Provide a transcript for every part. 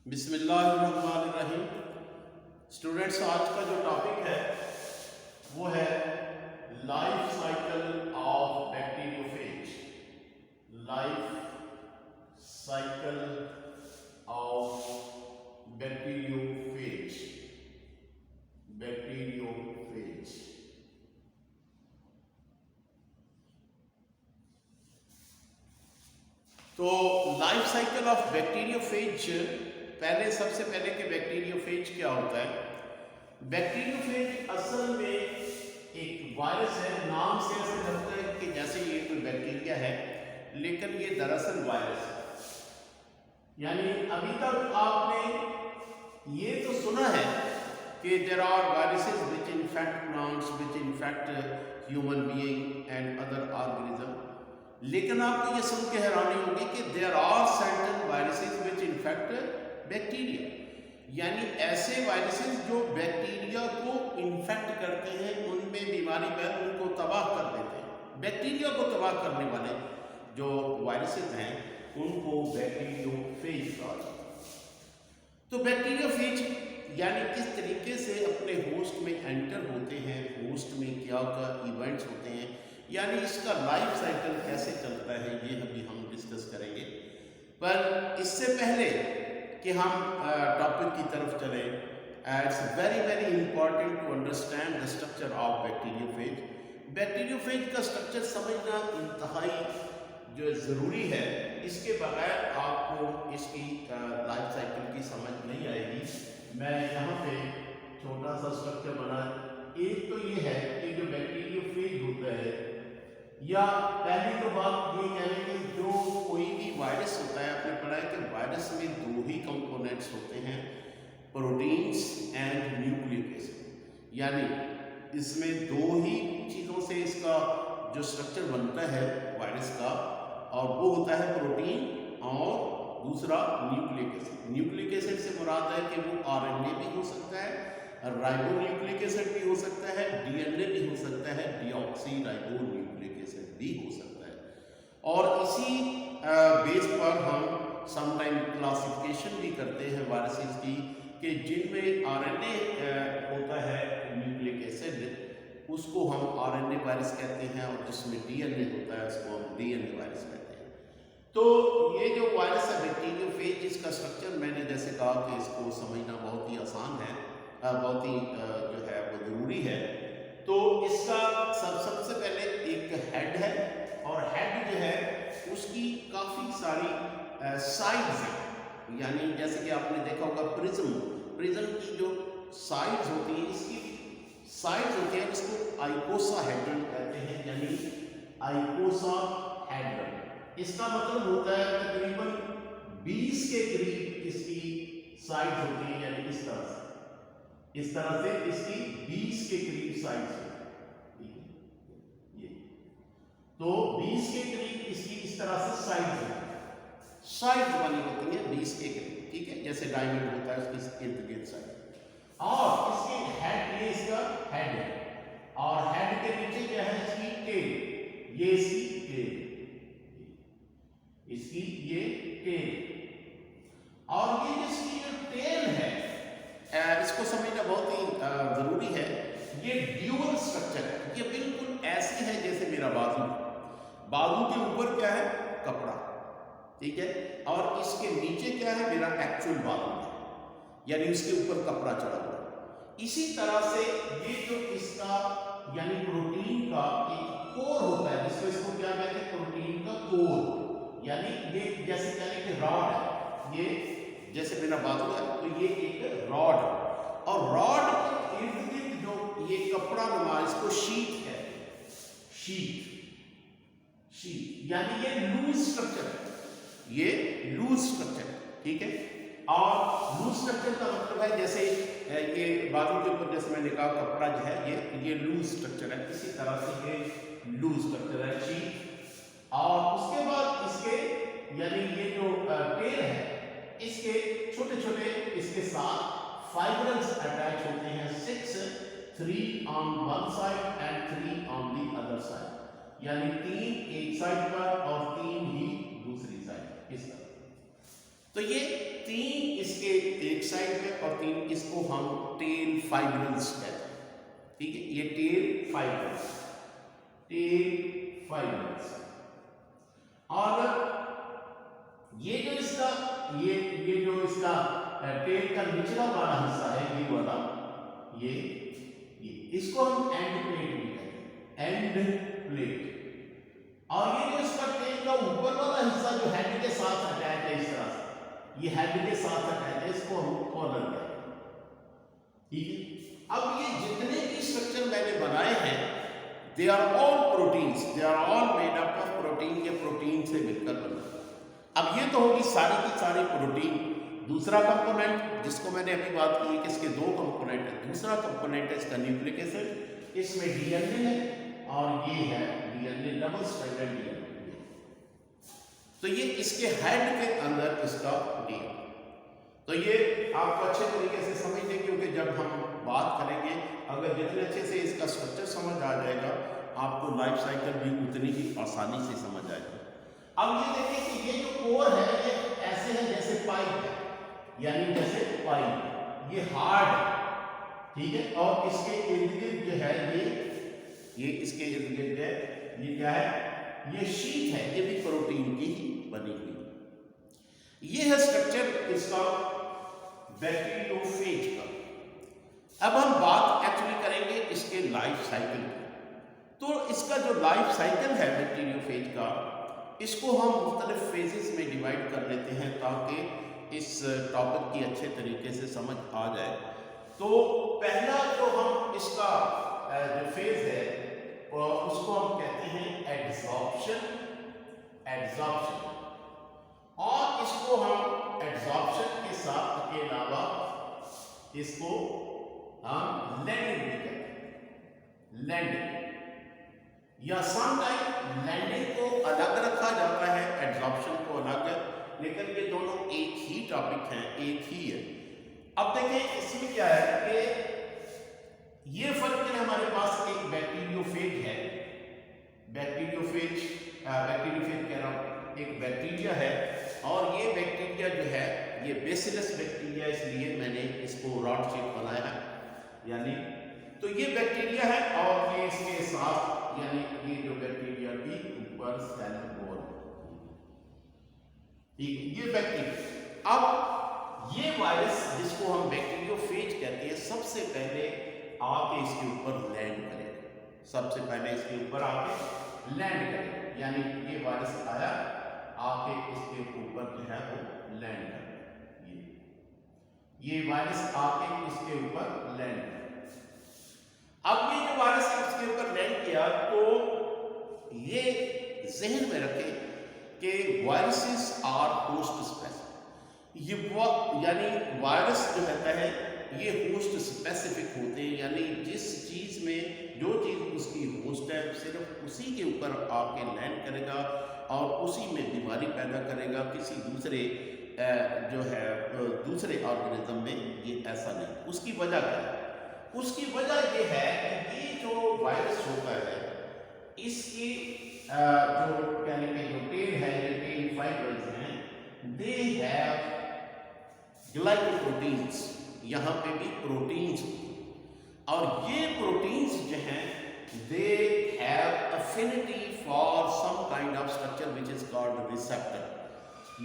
बिस्मिल्लाहिर्रहमानिर्रहीम। स्टूडेंट्स, आज का जो टॉपिक है वो है life cycle of bacteriophage. Life cycle of bacteriophage. Bacteriophage तो लाइफ साइकिल ऑफ बैक्टीरियोफेज, सबसे पहले कि बैक्टीरियोफेज क्या होता है। बैक्टीरियोफेज असल में एक वायरस है। नाम से ऐसे लगता है कि जैसे ये कोई बैक्टीरिया है, लेकिन ये दरअसल वायरस है। यानी अभी तक आपने ये तो सुना है कि there are viruses which infect plants, which infect human being and other organism, लेकिन आपको ये सुन के हैरानी होगी कि there are certain viruses which infect bacteria. यानी ऐसे वायरसेस जो बैक्टीरिया को इन्फेक्ट करते हैं, उनमें बीमारी में उनको तबाह कर देते हैं। बैक्टीरिया को तबाह करने वाले जो वायरसेस हैं उनको बैक्टीरियोफेज कहा जाता है। तो बैक्टीरियोफेज यानी किस तरीके से अपने होस्ट में एंटर होते हैं, होस्ट में क्या क्या इवेंट्स होते हैं, यानी इसका लाइफ साइकिल कैसे चलता है, ये अभी हम डिस्कस करेंगे। पर इससे पहले कि हम टॉपिक की तरफ चलें, it's very very important to understand the structure of bacteriophage. Bacteriophage का स्ट्रक्चर समझना इंतहाई जो ज़रूरी है। इसके बगैर आपको इसकी लाइफ साइकिल की समझ नहीं आएगी। मैं यहाँ पे छोटा सा स्ट्रक्चर बना, एक तो ये है कि जो बैक्टीरियोफेज होता है, या पहली तो बात ये कह रहे हैं कि जो कोई भी वायरस होता है, आपने पढ़ा है कि वायरस में दो ही कंपोनेंट्स होते हैं, प्रोटीन्स एंड न्यूक्लिक एसिड। यानी इसमें दो ही चीज़ों से इसका जो स्ट्रक्चर बनता है वायरस का, और वो होता है प्रोटीन और दूसरा न्यूक्लिक एसिड। न्यूक्लिक एसिड से मुराद है कि वो आरएनए भी हो सकता है, राइबोन्यूक्लिक एसिड भी हो सकता है, डीएनए भी हो सकता है, डीऑक्सी राइबोन्यूक्लिक एसिड भी हो सकता है। और इसी बेस पर हम समटाइम क्लासिफिकेशन भी करते हैं वायरसेस की, कि जिनमें आरएनए होता है न्यूक्लिक एसिड, उसको हम आरएनए वायरस कहते हैं, और जिसमें डीएनए होता है उसको हम डीएनए वायरस कहते हैं। तो ये जो वायरस है बैक्टीरियोफेज, इसका स्ट्रक्चर मैंने जैसे कहा कि इसको समझना बहुत ही आसान है, बहुत ही जो है वो ज़रूरी है। तो इसका सबसे पहले एक हेड है, और हेड जो है उसकी काफ़ी सारी साइड्स हैं। यानी जैसे कि आपने देखा होगा प्रिज्म की जो साइड्स होती हैं, इसकी साइड्स होती हैं, इसको आइकोसाहेड्रन कहते हैं। यानी आइकोसाहेड्रन, इसका मतलब होता है तकरीबन 20 के करीब इसकी साइड्स होती हैं। यानी इस तरह से इसकी 20 के करीब साइड्स होती है। ये तो 20 के करीब इसकी इस तरह से साइड्स होती है, साइड्स बनी होती है 20 के करीब, ठीक है, जैसे डायमंड होता है उसकी इर्द गिर्द साइड। और इसके हेड, ये इसका हेड है, और हेड के नीचे क्या है, इसकी टेल। ये इसकी टेल, इसकी ये टेल, और ये जिसकी जो टेल है, इसको समझना बहुत ही ज़रूरी है। ये ड्यूअल स्ट्रक्चर है, ये बिल्कुल ऐसी है जैसे मेरा बाजू के ऊपर क्या है, कपड़ा, ठीक है, और इसके नीचे क्या है, मेरा एक्चुअल बाजू है, यानी इसके ऊपर कपड़ा चढ़ा हुआ है। इसी तरह से ये जो इसका यानी प्रोटीन का एक कोर होता है, इसको क्या कहते हैं, प्रोटीन का कोर। यानी ये जैसे कहते हैं कि रॉड है, ये जैसे मेरा बाजू है तो ये एक रॉड है, और रॉड के इर्द गिर्द जो ये कपड़ा नुमा, इसको शीट है, शीट यानी ये लूज स्ट्रक्चर है, ये लूज स्ट्रक्चर है, ठीक है। और लूज स्ट्रक्चर का मतलब है जैसे ये बाजू के ऊपर जैसे मैंने कहा कपड़ा जो है ये लूज स्ट्रक्चर है, इसी तरह से ये लूज स्ट्रक्चर है, शीट। और उसके बाद इसके यानी ये जो टेल है, इसके छोटे छोटे इसके साथ फाइब्रल्स अटैच होते हैं, 6, 3 on one side and 3 on the other side. यानी 3 एक साइड पर और 3 ही दूसरी साइड, इस तरह। तो ये 3 इसके इसके एक साइड पे और 3 इसको हम टेल फाइब्रिल्स कहते हैं। ठीक है, ये टेल फाइब्रिल्स और ये जो इसका टेल का निचला वाला हिस्सा है, ये वाला ये इसको हम एंड प्लेट भी कहते हैं, एंड प्लेट। और ये जो इसका टेल का ऊपर वाला हिस्सा जो हेड के साथ अटैच है, इस तरह से ये हेड के साथ अटैच है, इसको हम कॉलर कहते हैं। ठीक है, अब ये जितने भी स्ट्रक्चर मैंने बनाए हैं, they are all proteins, they are all made up of protein के प्रोटीन से मिलकर बना। अब ये तो होगी सारी की सारी प्रोटीन। दूसरा कंपोनेंट जिसको मैंने अभी बात की है कि इसके 2 कंपोनेंट है। दूसरा कंपोनेंट है इसका न्यूक्लिक एसिड, इसमें डीएनए है और ये है डीएनए डबल स्ट्रैंडेड डीएनए। तो ये इसके हेड के अंदर इसका डीएनए। तो ये आपको अच्छे तरीके से समझ लें, क्योंकि जब हम बात करेंगे, अगर जितने अच्छे से इसका स्ट्रक्चर समझ आ जाएगा, आपको लाइफ साइकिल भी उतनी ही आसानी से समझ आएगा। अब ये देखिए कि ये जो कोर है ये ऐसे है जैसे पाइप है, यानी जैसे पाइप, ये हार्ड है। ठीक है, और इसके इर्द गिर्द जो है ये इसके इर्द गिर्द है, ये क्या है, ये शीट है, ये भी प्रोटीन की ही बनी हुई। ये है स्ट्रक्चर इसका बैक्टीरियोफेज का। अब हम बात एक्चुअली करेंगे इसके लाइफ साइकिल की। तो इसका जो लाइफ साइकिल है बैक्टीरियोफेज का, इसको हम मुख्तलिफ फेजेस में डिवाइड कर लेते हैं ताकि इस टॉपिक की अच्छे तरीके से समझ आ जाए। तो पहला जो हम इसका जो फेज है उसको हम कहते हैं एड्सॉर्प्शन, और इसको हम एड्सॉर्प्शन के साथ के अलावा इसको हम लैंडिंग भी कहते हैं, लैंडिंग या समटाइम लैंडिंग को अलग रखा जाता है, एड्सॉर्प्शन को अलग, लेकिन ये दोनों एक ही टॉपिक हैं, एक ही है। अब देखिए इसमें क्या है कि ये फर्क है, हमारे पास एक बैक्टीरियोफेज है, बैक्टीरियोफेज कह रहा हूँ, एक बैक्टीरिया है, और ये बैक्टीरिया जो है ये बेसिलस बैक्टीरिया, इसलिए मैंने इसको रॉड शेप बनाया है, यानी तो ये बैक्टीरिया है और ये इसके साथ, यानी ये जो बैक्टीरिया की ऊपर सेल वॉल, ठीक, ये बैक्टीरिया। अब ये वायरस जिसको हम बैक्टीरियोफेज कहते हैं, सबसे पहले आके इसके ऊपर लैंड करेगा, सबसे पहले इसके ऊपर आके लैंड करेगा, यानी ये वायरस आया आके इसके ऊपर जो है वो लैंड करेगा, ये वायरस आके इसके ऊपर लैंड करेगा। अब ये जो वायरस इसके ऊपर लैंड किया, तो ये जहन में रखें कि वायरसेस आर होस्ट स्पेसिफिक। ये यानी वायरस जो रहता है ये होस्ट स्पेसिफिक होते हैं, यानी जिस चीज़ में जो चीज़ उसकी होस्ट है सिर्फ उसी के ऊपर आके लैंड करेगा और उसी में बीमारी पैदा करेगा, किसी दूसरे जो है दूसरे ऑर्गेनिज्म में ये ऐसा नहीं। उसकी वजह क्या है? उसकी वजह ये है कि ये जो वायरस होता है इसकी जो यानी कि जो टेल है, ये टेल फाइब्रिल्स हैं, दे हैव ग्लाइकोप्रोटीन्स, यहाँ पे भी प्रोटीन्स, और ये प्रोटीन्स जो हैं they have affinity for some kind of structure which is called receptor,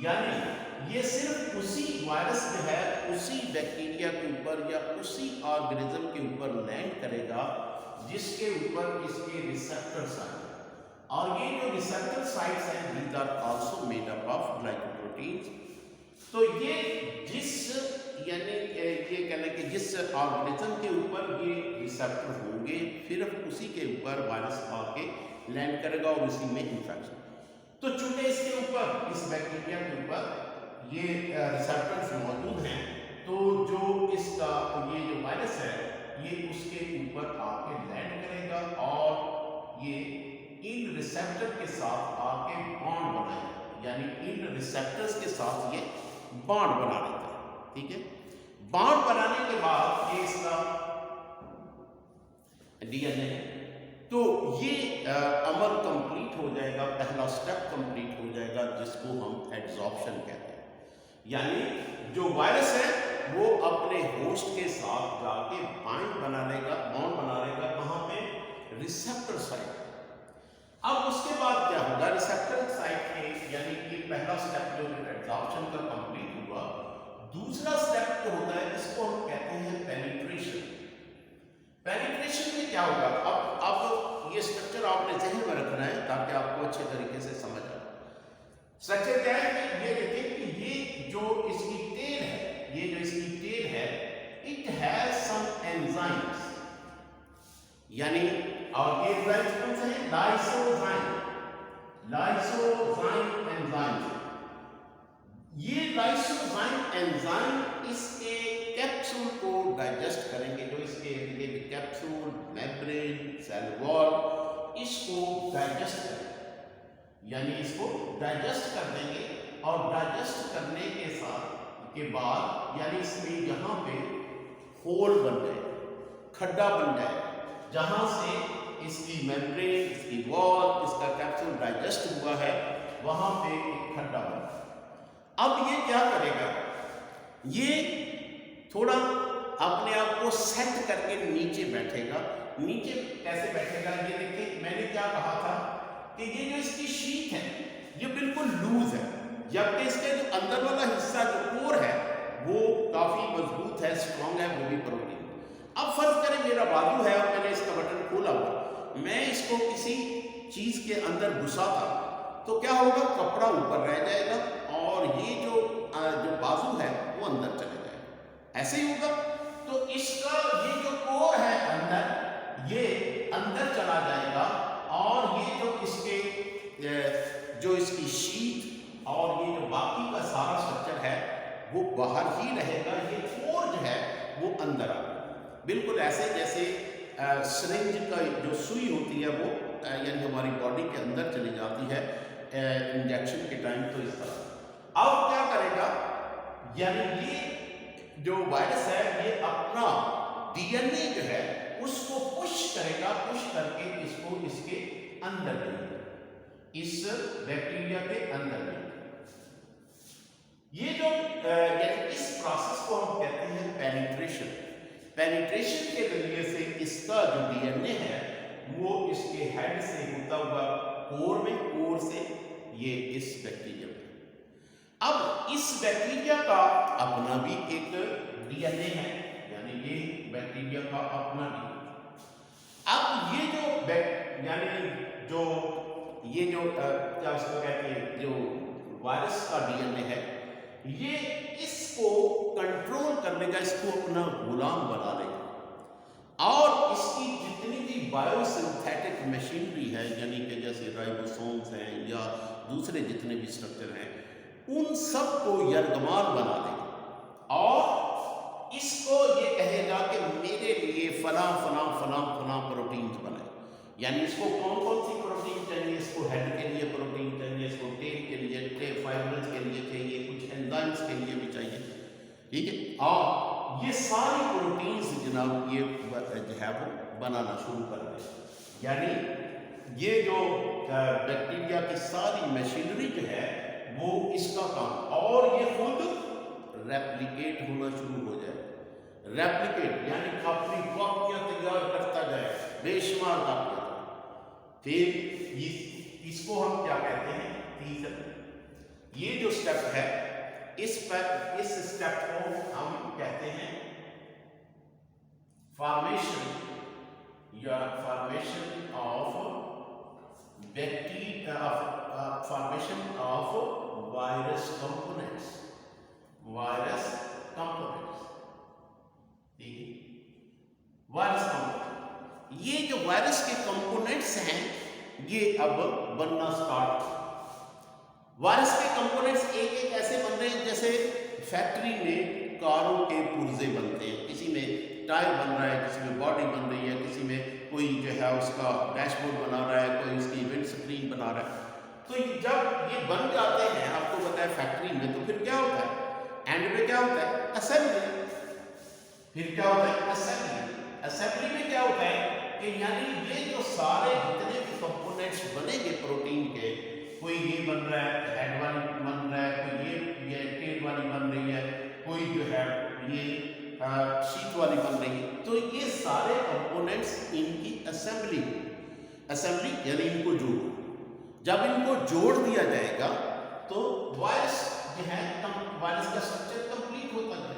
यानी ये सिर्फ उसी वायरस जो है उसी बैक्टीरिया के ऊपर या उसी ऑर्गेनिज्म के ऊपर लैंड करेगा जिसके ऊपर इसके रिसेप्टर साइट, और ये जो रिसेप्टर साइट्स हैं these are also made up of glycoproteins. तो ये जिस यानी ये कहने कि जिस ऑर्गेनिज्म के ऊपर ये रिसेप्टर होंगे फिर उसी के ऊपर वायरस आके लैंड करेगा और उसी में इंफेक्शन। तो चूंकि इसके ऊपर, इस बैक्टीरिया के ऊपर ये रिसेप्टर्स मौजूद हैं, तो जो इसका ये जो वायरस है ये उसके ऊपर आके लैंड करेगा और ये इन रिसेप्टर के साथ आके बॉन्ड बनाएगा, यानी इन रिसेप्टर्स के साथ ये बॉन्ड बना लेता है। ठीक है, बॉन्ड बनाने के बाद ये इसका डीएनए है, तो ये अमल कंप्लीट हो जाएगा, पहला स्टेप कंप्लीट हो जाएगा जिसको हम एड्सॉर्प्शन कहते हैं, यानी जो वायरस है अपने होस्ट के साथ जाके बॉन्ड बना लेगा कहाँ पे, रिसेप्टर साइट। अब उसके बाद क्या होगा, रिसेप्टर साइट में, यानी कि पहला स्टेप जो एब्जॉर्प्शन का कंप्लीट हुआ, दूसरा स्टेप जो होता है इसको हम कहते हैं पेनिट्रेशन। पेनिट्रेशन में क्या होगा, अब ये स्ट्रक्चर आपने जहन में रखना है ताकि आपको अच्छे तरीके से समझ आए। स्ट्रक्चर क्या है कि ये देखिए कि ये जो इसकी टेल है, इट हैज सम एंजाइम्स, यानी और ये एंजाइम्स कौन से हैं, लाइसोजाइम एंजाइम। ये लाइसोजाइम एंजाइम इसके कैप्सूल को डाइजेस्ट करेंगे, जो इसके कैप्सूल, मेम्ब्रेन, सेल वॉल, इसको डाइजेस्ट करेंगे, यानी इसको डाइजेस्ट कर देंगे। और डाइजेस्ट करने के बाद यानी इसमें यहाँ पे होल बन जाए, खड्डा बन जाए, जहाँ से इसकी मेम्ब्रेन, इसकी वॉल, इसका कैप्सूल डाइजेस्ट हुआ है, वहाँ पे एक खड्डा बना। अब ये क्या करेगा, ये थोड़ा अपने आप को सेट करके नीचे बैठेगा। नीचे कैसे बैठेगा, ये देखिए मैंने क्या कहा था कि ये जो इसकी शीट है ये बिल्कुल लूज है, जबकि इसके जो अंदर वाला हिस्सा जो कोर है वो काफी मजबूत है, स्ट्रॉन्ग है, वो भी प्रोटीन। अब फर्ज करें मेरा बाजू है और मैंने इसका बटन खोला हुआ, मैं इसको किसी चीज के अंदर घुसाता तो क्या होगा, कपड़ा ऊपर रह जाएगा और ये जो बाजू है वो अंदर चले जाएगा, ऐसे ही होगा। तो इसका ये जो कोर है अंदर, ये अंदर चला जाएगा और ये जो इसकी शीट और ये जो बाकी का सारा स्ट्रक्चर है वो बाहर ही रहेगा, ये कोर जो है वो अंदर आ गया। बिल्कुल ऐसे जैसे सिरिंज का जो सुई होती है वो यानी हमारी बॉडी के अंदर चली जाती है इंजेक्शन के टाइम, तो इस तरह। अब क्या करेगा, यानी ये जो वायरस है ये अपना डीएनए जो है उसको पुश करेगा, पुश करके इसको इसके अंदर लेगा, इस बैक्टीरिया के अंदर लेगा। ये जो यानी इस प्रोसेस को हम कहते हैं पेनिट्रेशन। पेनिट्रेशन के जरिए से इसका जो डीएनए है वो इसके हेड से होता हुआ कोर में, कोर से ये इस बैक्टीरिया में। अब इस बैक्टीरिया का अपना भी एक डीएनए है, यानी ये बैक्टीरिया का अपना डीएनए। अब ये जो क्या उसको कहते हैं, जो वायरस का डीएनए है, ये इसको कंट्रोल करने का, इसको अपना गुलाम बना लेगा और इसकी जितनी भी बायोसिंथेटिक मशीनरी है, यानी कि जैसे राइबोसोम्स हैं या दूसरे जितने भी स्ट्रक्चर हैं, उन सब को यरगमाल बना देगा और इसको ये कहेगा कि मेरे लिए फला फला फला फला प्रोटीन्स बनाए। यानी इसको कौन कौन सी प्रोटीन चाहिए, इसको हेड के लिए प्रोटीन चाहिए, इसको टेल के लिए, टेल फाइबर्स के लिए चाहिए, कुछ एंजाइम्स के लिए भी चाहिए, ठीक है। और ये सारी प्रोटीन्स जनाब ये जो है वो बनाना शुरू कर दे। यानी ये जो बैक्टीरिया की सारी मशीनरी जो है वो इसका काम, और ये खुद रेप्लिकेट होना शुरू हो जाए। रेप्लिकेट यानी अपनी कॉपियां तैयार करता जाए, बेशुमार कॉपियां। फिर इसको हम क्या कहते हैं, तीसरा ये जो स्टेप है, इस स्टेप को हम कहते हैं फॉर्मेशन या formation of bacteria, formation of virus components, virus components, ठीक है। वायरस कंपोनेंट, ये जो वायरस के कंपोनेंट्स हैं ये अब बनना स्टार्ट। वायरस के कंपोनेंट्स एक एक ऐसे बन रहे हैं जैसे फैक्ट्री में कारों के पुर्जे बनते हैं, किसी में टायर बन रहा है, किसी में बॉडी बन रही है, किसी में कोई जो है उसका डैशबोर्ड बना रहा है, कोई उसकी विंड स्क्रीन बना रहा है। तो जब ये बन जाते हैं, आपको पता है फैक्ट्री में, तो फिर क्या होता है, एंड में क्या होता है, असेंबली। फिर क्या होता है, असेंबली। असेंबली में क्या होता है कि यानी ये जो सारे जितने भी कंपोनेंट्स बनेंगे प्रोटीन के, कोई ये बन रहा है, हेड वाली बन रहा है, कोई ये टेल वाली बन रही है, कोई जो है ये शीट वाली बन रही है। तो ये सारे कंपोनेंट्स इनकी असेंबली यानी इनको जोड़ो। जब इनको जोड़ दिया जाएगा तो वायरस जो है वायरस का स्ट्रक्चर कंप्लीट होता है,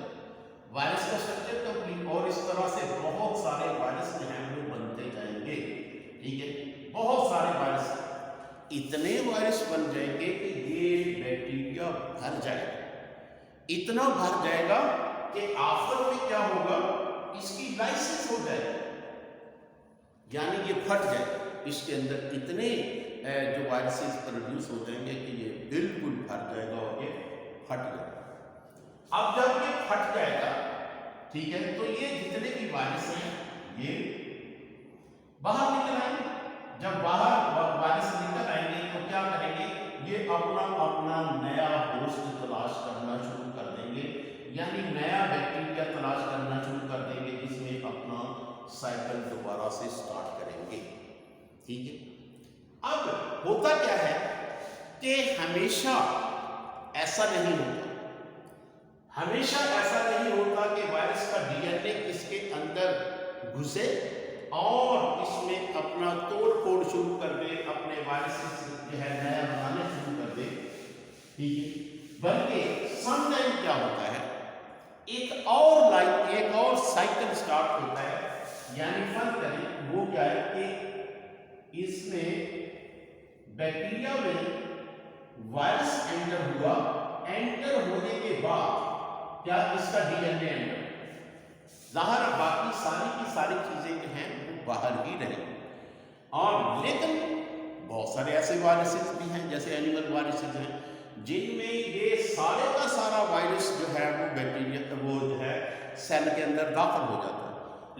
वायरस का स्ट्रक्चर कंप्लीट, और इस तरह से बहुत सारे वायरस जो हैं वो बनते जाएंगे। ठीक है, बहुत सारे वायरस, इतने वायरस बन जाएंगे कि ये बैक्टीरिया भर जाएगा, इतना भर जाएगा कि आखिर में क्या होगा, इसकी लाइसिस हो जाएगी, यानी ये फट जाएगा। इसके अंदर इतने जो वायरसेस प्रोड्यूस हो जाएंगे कि ये बिल्कुल भर जाएगा और ये फट जाएगा। अब जब ये फट जाएगा, ठीक है, तो ये जितने भी वायरस हैं ये बाहर निकल आएंगे। जब बाहर वायरस निकल आएंगे तो क्या करेंगे, ये अपना अपना नया होस्ट तलाश करना शुरू कर देंगे, यानी नया बैक्टीरिया तलाश करना शुरू कर देंगे, जिसमें अपना साइकिल दोबारा से स्टार्ट करेंगे। ठीक है, अब होता क्या है कि हमेशा ऐसा नहीं होता, हमेशा ऐसा नहीं होता कि वायरस का डीएनए इसके अंदर घुसे और इसमें अपना तोड़ फोड़ शुरू कर दे, अपने वायरस जो है नया बनाने शुरू कर दे। ठीक है, बल्कि समटाइम क्या होता है, एक और साइकिल स्टार्ट होता है, यानी फर्क करें वो क्या है कि इसमें बैक्टीरिया में वायरस एंटर हुआ, एंटर होने के बाद क्या इसका डीएनए एंटर, ज़ाहिर बाकी सारी की सारी चीजें जो हैं वो बाहर ही रहेंगी। और लेकिन बहुत सारे ऐसे वायरसेस भी हैं, जैसे एनिमल वायरसेस हैं, जिनमें ये सारे का सारा वायरस जो है वो बैक्टीरिया वो जो है सेल के अंदर दाखिल हो जाता है।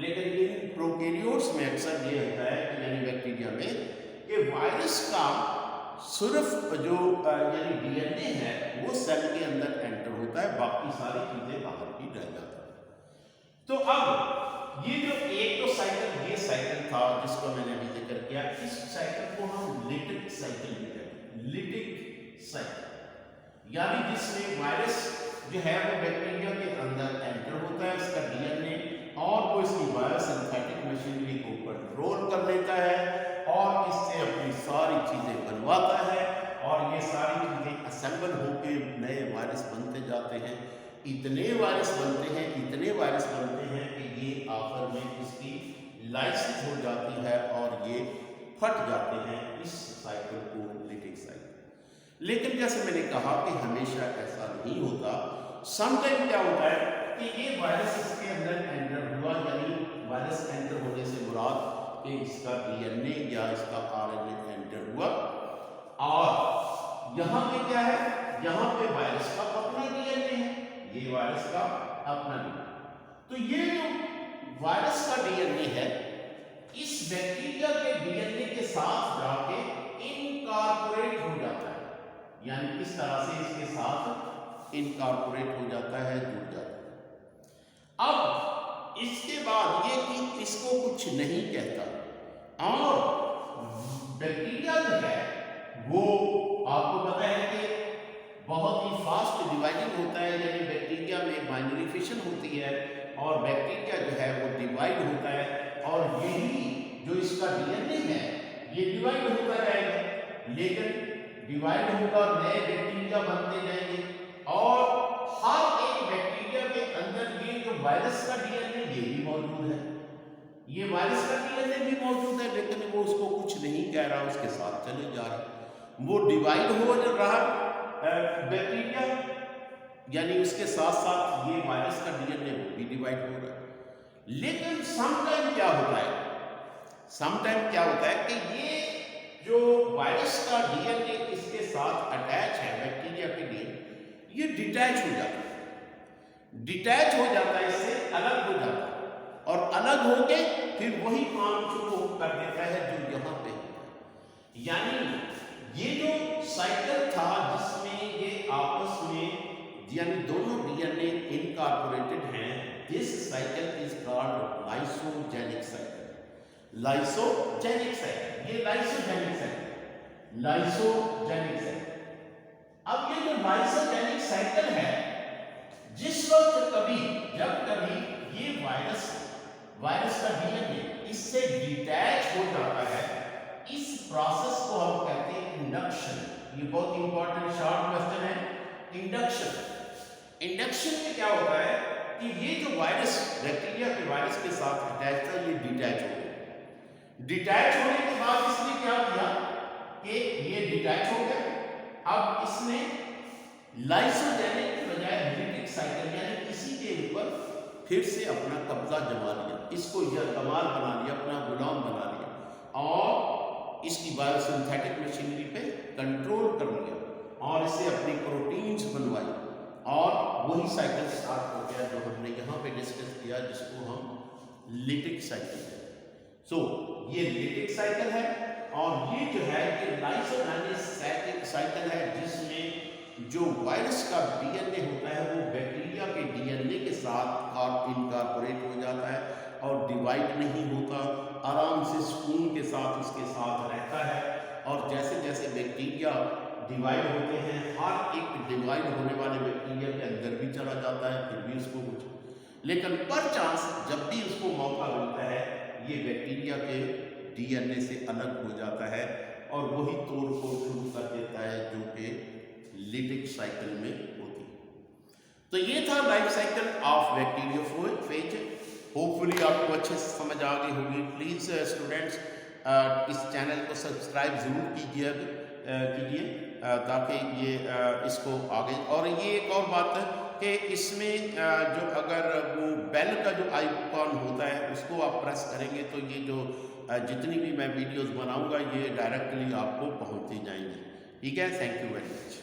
लेकिन इन प्रोकैरियोट्स में अक्सर ये होता है कि यानी बैक्टीरिया में कि वायरस का सिर्फ जो यानी डीएनए है वो सेल के अंदर एंटर होता है, बाकी सारी चीजें बाहर ही रह जाती है। तो अब ये जो एक तो साइकिल, ये साइकिल था जिसको मैंने अभी जिक्र किया, इस साइकिल को हम लिटिक साइकिल भी कहते हैं। लिटिक साइकिल यानी जिसमें वायरस जो है वो बैक्टीरिया के अंदर एंटर होता है, इसका डीएनए, और वो इसकी बायोसिंथेटिक मशीनरी को कंट्रोल कर लेता है और इससे अपनी सारी चीजें बनवाता है, और ये सारी चीजें असेंबल होकर नए वायरस बनते जाते हैं। इतने वायरस बनते हैं, इतने वायरस बनते हैं कि ये आखिर में इसकी लाइसिस हो जाती है और ये फट जाते हैं, इस साइकिल को लिटिक साइकिल। लेकिन जैसे मैंने कहा कि हमेशा ऐसा नहीं होता, समटाइम क्या होता है कि ये वायरस इसके अंदर एंटर हुआ, यानी वायरस एंटर होने से मुराद कि इसका डीएनए या इसका आरएनए एंटर हुआ, और यहाँ पे क्या है, यहाँ पे वायरस का अपना डीएनए है, ये वायरस का अपना डीएनए। तो ये जो वायरस का डीएनए है इस बैक्टीरिया के डीएनए के साथ जाके इनकॉर्पोरेट हो जाता है, यानी इस तरह से इसके साथ इनकॉर्पोरेट हो जाता है, जुड़ जाता है। अब इसके बाद ये कि इसको कुछ नहीं कहता, और बैक्टीरिया जो है वो आपको पता है कि बहुत ही फास्ट डिवाइडिंग होता है, यानी बैक्टीरिया में बाइनरी फिशन होती है और बैक्टीरिया जो है वो डिवाइड होता है, और यही जो इसका डीएनए है ये डिवाइड होता जाएगा, लेकिन डिवाइड होकर नए बैक्टीरिया बनते जाएंगे, और हर एक बैक्टीरिया के अंदर ये जो वायरस का डीएनए ये भी मौजूद है, ये वायरस का डीएनए भी मौजूद है, लेकिन वो उसको कुछ नहीं कह रहा, उसके साथ चले जा रहा, वो डिवाइड हो रहा बैक्टीरिया, यानी उसके साथ साथ ये वायरस का डीएनए वो भी डिवाइड हो रहा है। लेकिन समटाइम क्या होता है, समटाइम क्या होता है कि ये जो वायरस का डीएनए इसके साथ अटैच है बैक्टीरिया के डीएनए, ये डिटैच हो जाता है, डिटैच हो जाता है, इससे अलग हो जाता है, और अलग होके फिर वही काम शुरू कर देता है जो यहाँ पे, यानी ये जो साइकिल था जिसमें ये आपस में यानी दोनों डीएनए इनकॉर्पोरेटेड हैं, this cycle is called lysogenic cycle. Lysogenic cycle, ये लाइसोजेनिक साइकिल, लाइसोजेनिक साइकिल। अब ये जो लाइसोजेनिक साइकिल है, जिस वक्त कभी जब कभी वायरस का डीएनए इससे डिटैच हो जाता है, इस प्रोसेस को हम कहते हैं इंडक्शन। ये बहुत इंपॉर्टेंट शॉर्ट क्वेश्चन है। इंडक्शन में क्या होता है कि ये जो वायरस बैक्टीरिया के वायरस के साथ अटैच था, ये डिटैच हो गया। डिटैच होने के बाद इसने क्या किया कि ये डिटैच हो गया, अब इसने लाइसोजेनिक के बजाय लिटिक साइकिल यानी इसी के ऊपर फिर से अपना कब्जा जमा लिया, इसको यह कमाल बना लिया, अपना गुलाम बना लिया और इसकी बायोसिंथेटिक मशीनरी पे कंट्रोल कर लिया और इसे अपनी प्रोटीन्स बनवाई और वही साइकिल स्टार्ट हो गया जो हमने यहाँ पे डिस्कस किया, जिसको हम लिटिक साइकिल है। सो ये लिटिक साइकिल है और ये जो है ये लाइसोजेनिक साइकिल है, जिसमें जो वायरस का डीएनए होता है वो बैक्टीरिया के डीएनए के साथ इनकॉर्पोरेट हो जाता है और डिवाइड नहीं होता, आराम से सुकून के साथ उसके साथ रहता है। और जैसे जैसे बैक्टीरिया डिवाइड होते हैं, हर एक डिवाइड होने वाले बैक्टीरिया के अंदर भी चला जाता है, फिर भी उसको कुछ, लेकिन पर चांस जब भी उसको मौका मिलता है ये बैक्टीरिया के डीएनए से अलग हो जाता है और वही तोड़ फोड़ शुरू कर देता है जो कि लिटिक साइकिल में होती है। तो ये था life cycle of bacteriophage. Hopefully आपको अच्छे से समझ आ गई होगी। प्लीज़ स्टूडेंट्स इस चैनल को सब्सक्राइब ज़रूर कीजिए ताकि ये इसको आगे, और ये एक और बात है कि इसमें जो अगर वो बेल का जो आइकॉन होता है उसको आप प्रेस करेंगे तो ये जो जितनी भी मैं वीडियोस बनाऊंगा ये डायरेक्टली आपको पहुंचती जाएंगी। ठीक है, थैंक यू वेरी मच।